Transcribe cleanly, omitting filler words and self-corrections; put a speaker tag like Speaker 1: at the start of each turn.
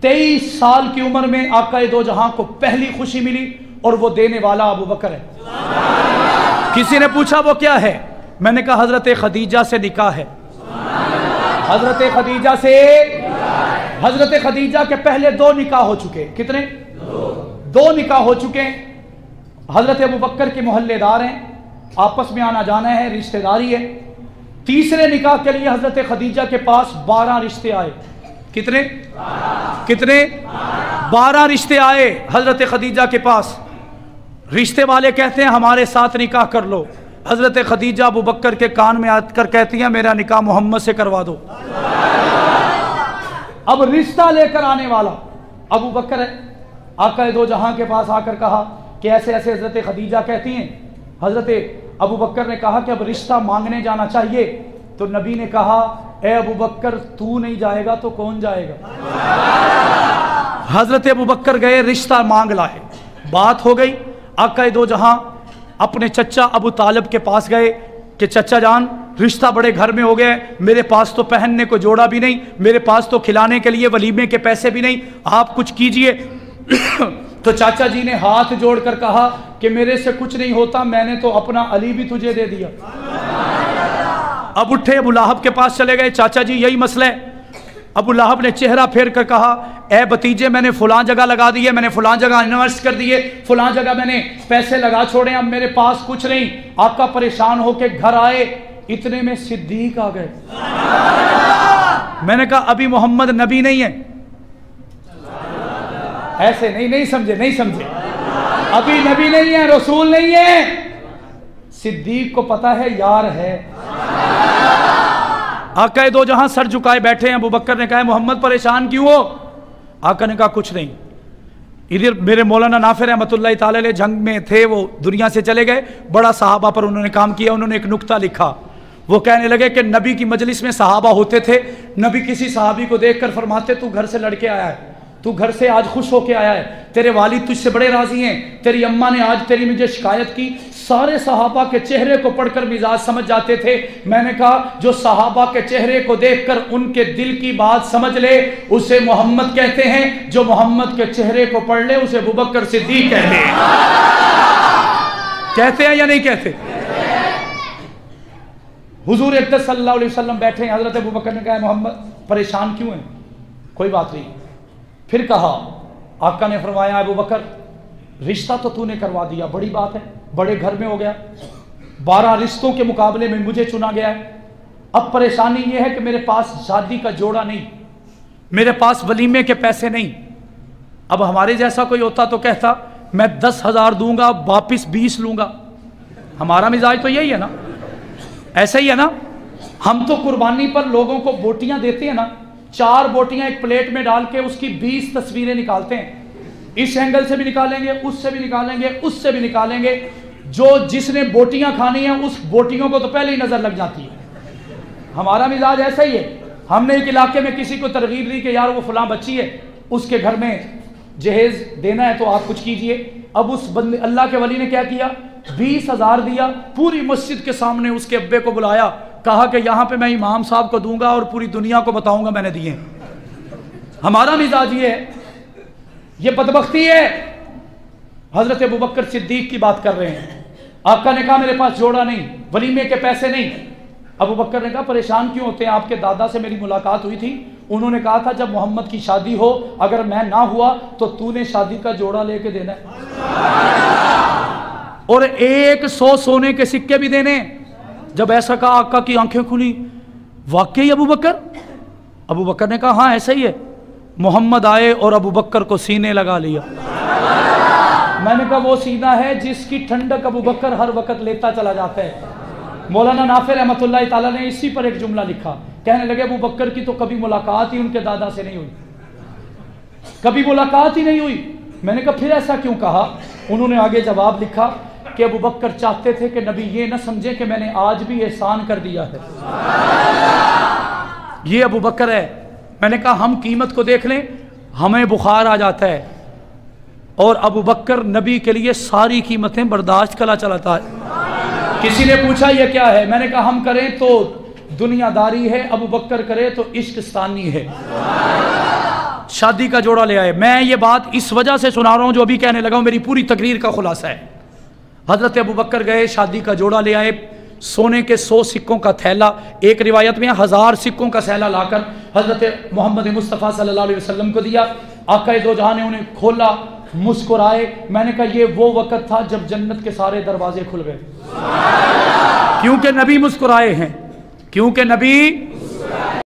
Speaker 1: 23 साल की उम्र में आका दो जहां को पहली खुशी मिली और वो देने वाला अबू बकर है। किसी ने पूछा वो क्या है? मैंने कहा हजरत खदीजा से निकाह है। हजरत खदीजा से, हजरत खदीजा के पहले 2 निकाह हो चुके। कितने? 2 निकाह हो चुके। हजरत अबू बकर के मोहल्लेदार हैं, आपस में आना जाना है, रिश्तेदारी है। तीसरे निकाह के लिए हजरत खदीजा के पास 12 रिश्ते आए। कितने? कितने? 12 रिश्ते आए हजरत खदीजा के पास। रिश्ते वाले कहते हैं हमारे साथ निकाह कर लो। हजरत खदीजा अबू बकर के कान में आकर कहती हैं मेरा निकाह मोहम्मद से करवा दो। अब रिश्ता लेकर आने वाला अबू बकर है। आका दो जहां के पास आकर कहा कि ऐसे ऐसे हजरत खदीजा कहती हैं। हजरत अबू बकर ने कहा कि अब रिश्ता मांगने जाना चाहिए। तो नबी ने कहा ए अबू बकर तू नहीं जाएगा तो कौन जाएगा? हजरत अबू बकर गए, रिश्ता मांग लाए। बात हो गई। आका दो जहां अपने चचा अबू तालिब के पास गए कि चचा जान रिश्ता बड़े घर में हो गया है, मेरे पास तो पहनने को जोड़ा भी नहीं, मेरे पास तो खिलाने के लिए वलीमे के पैसे भी नहीं, आप कुछ कीजिए। तो चाचा जी ने हाथ जोड़कर कहा कि मेरे से कुछ नहीं होता, मैंने तो अपना अली भी तुझे दे दिया। अब उठे अबू लाहब के पास चले गए, चाचा जी यही मसला है। अबू लाहब ने चेहरा फेर कर कहा ए भतीजे मैंने फलां जगह लगा दी है, मैंने फलां जगह इन्वेस्ट कर दिए, फलां जगह मैंने पैसे लगा छोड़े, अब मेरे पास कुछ नहीं। आका परेशान होके घर आए, इतने में सिद्दीक आ गए। मैंने कहा अभी मोहम्मद नबी नहीं है। ऐसे नहीं समझे, नहीं समझे, अभी नबी नहीं है, रसूल नहीं है। सिद्दीक को पता है यार है। आका दो जहां सर झुकाए बैठे हैं। अबू बकर ने कहा मोहम्मद परेशान क्यों हो? आका ने कहा कुछ नहीं। इधर मेरे मौलाना नाफिर रहमतुल्लाह ताला अलैह जंग में थे, वो दुनिया से चले गए। बड़ा सहाबा पर उन्होंने काम किया। उन्होंने एक नुक्ता लिखा, वो कहने लगे कि नबी की मजलिस में सहाबा होते थे, नबी किसी सहाबी को देखकर फरमाते तू घर से लड़के आया है, तू घर से आज खुश होके आया है, तेरे वालिद तुझसे बड़े राजी हैं, तेरी अम्मा ने आज तेरी मुझे शिकायत की। सारे सहाबा के चेहरे को पढ़कर मिजाज समझ जाते थे। मैंने कहा जो सहाबा के चेहरे को देखकर उनके दिल की बात समझ ले उसे मोहम्मद कहते हैं, जो मोहम्मद के चेहरे को पढ़ ले उसे अबू बकर सिद्दीक कहते हैं। कहते हैं या नहीं कहते? हुजूर अक़दस सल्लल्लाहु अलैहि वसल्लम बैठे हैं। हजरत अबू बकर ने कहा मोहम्मद परेशान क्यों है? कोई बात नहीं। फिर कहा, आका ने फरमाया अबू बकर रिश्ता तो तूने करवा दिया, बड़ी बात है, बड़े घर में हो गया, 12 रिश्तों के मुकाबले में मुझे चुना गया है। अब परेशानी यह है कि मेरे पास शादी का जोड़ा नहीं, मेरे पास वलीमे के पैसे नहीं। अब हमारे जैसा कोई होता तो कहता मैं 10,000 दूंगा, वापिस 20 लूंगा। हमारा मिजाज तो यही है ना, ऐसा ही है ना। हम तो कुर्बानी पर लोगों को बोटियां देते हैं ना, 4 बोटियां एक प्लेट में डाल के उसकी 20 तस्वीरें निकालते हैं। इस एंगल से भी निकालेंगे, उससे भी निकालेंगे, उससे भी निकालेंगे। जो जिसने बोटियां खानी है उस बोटियों को तो पहले ही नजर लग जाती है। हमारा मिजाज ऐसा ही है। हमने एक इलाके में किसी को तरगीब दी कि यार वो फलां बच्ची है, उसके घर में जहेज देना है तो आप कुछ कीजिए। अब उस बंदे अल्लाह के वली ने क्या किया, 20,000 दिया, पूरी मस्जिद के सामने उसके अब्बे को बुलाया, कहा कि यहाँ पे मैं इमाम साहब को दूंगा और पूरी दुनिया को बताऊंगा मैंने दिए। हमारा मिजाज ये है, ये बदबख्ती है। हजरत अबू बकर सिद्दीक की बात कर रहे हैं। आका ने कहा मेरे पास जोड़ा नहीं, वलीमे के पैसे नहीं। अबू बकर ने कहा परेशान क्यों होते हैं, आपके दादा से मेरी मुलाकात हुई थी, उन्होंने कहा था जब मोहम्मद की शादी हो अगर मैं ना हुआ तो तूने शादी का जोड़ा लेके देना है और 100 सोने के सिक्के भी देने। जब ऐसा कहा आका की आंखें खुली, वाकई अबू बकर? अबू बकर ने कहा हाँ ऐसा ही है। मोहम्मद आए और अबू बकर को सीने लगा लिया। मैंने कहा वो सीना है जिसकी ठंडक अबू बकर हर वक्त लेता चला जाता है। मौलाना नाफिर रहमतुल्लाह ताला ने इसी पर एक जुमला लिखा, कहने लगे अबू बकर की तो कभी मुलाकात ही उनके दादा से नहीं हुई, कभी मुलाकात ही नहीं हुई। मैंने कहा फिर ऐसा क्यों कहा? उन्होंने आगे जवाब लिखा कि अबू बकर चाहते थे कि नबी ये न समझे कि मैंने आज भी एहसान कर दिया है। ये अबू बकर है। मैंने कहा हम कीमत को देख लें, हमें बुखार आ जाता है और अबू बकर नबी के लिए सारी कीमतें बर्दाश्त करा चलाता है। किसी ने पूछा ये क्या है? मैंने कहा हम करें तो दुनियादारी है, अबू बकर करे तो इश्कस्तानी है। शादी का जोड़ा ले आए। मैं ये बात इस वजह से सुना रहा हूँ जो अभी कहने लगा हूँ, मेरी पूरी तकरीर का खुलासा है। हज़रत अबू बकर गए, शादी का जोड़ा ले आए, सोने के 100 सिक्कों का थैला, एक रिवायत में 1000 सिक्कों का थैला लाकर हज़रत मोहम्मद मुस्तफ़ा सल्लल्लाहु अलैहि वसल्लम को दिया। आका दो जहां ने उन्हें खोला, मुस्कुराए। मैंने कहा ये वो वक़्त था जब जन्नत के सारे दरवाजे खुल गए, क्योंकि नबी मुस्कुराए हैं, क्योंकि नबी